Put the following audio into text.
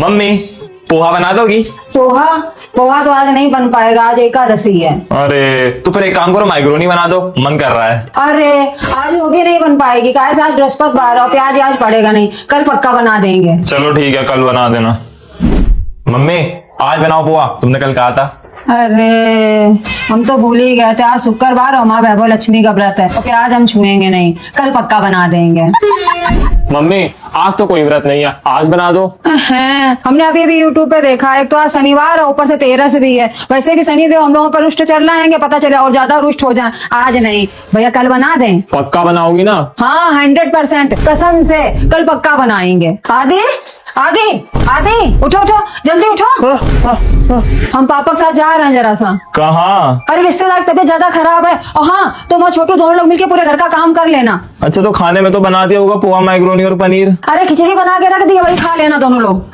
Mummy poha बना दोगी? पोहा पोहा तो आज नहीं बन पाएगा, आज एकादशी है। अरे तो फिर एक काम करो, माइक्रोनी बना दो, मन कर रहा है। अरे आज वो भी नहीं बन पाएगी, काहे से आज बृहस्पतिवार और प्याज आज पड़ेगा नहीं, कल पक्का बना देंगे। चलो ठीक है, कल बना देना। मम्मी आज बनाओ पोहा, तुमने कल कहा था। अरे हम तो भूल ही गए थे, आज शुक्रवार और माँ वैभव लक्ष्मी का व्रत है, और प्याज हम छुएंगे नहीं, कल पक्का बना देंगे। मम्मी आज तो कोई व्रत नहीं है, आज बना दो। हैं, हमने अभी भी यूट्यूब पे देखा है, एक तो आज शनिवार है, ऊपर से 13 भी है, वैसे भी शनिदेव हम लोगों पर रुष्ट चल रहे हैं, पता चले और ज्यादा रुष्ट हो जाए। आज नहीं भैया, कल बना दें। पक्का बनाओगी ना? हाँ 100% कसम से कल पक्का बनाएंगे। आदि आदि आदि उठो उठो, जल्दी उठो, हम पापा के साथ जा रहे हैं जरा सा। कहाँ? अरे रिश्तेदार की तबीयत ज्यादा खराब है, और हाँ तुम और छोटू दोनों लोग मिलके पूरे घर का काम कर लेना। अच्छा तो खाने में तो बना दिया होगा पोहा, मैक्रोनी और पनीर। अरे खिचड़ी बना के रख दी, वही खा लेना दोनों लोग।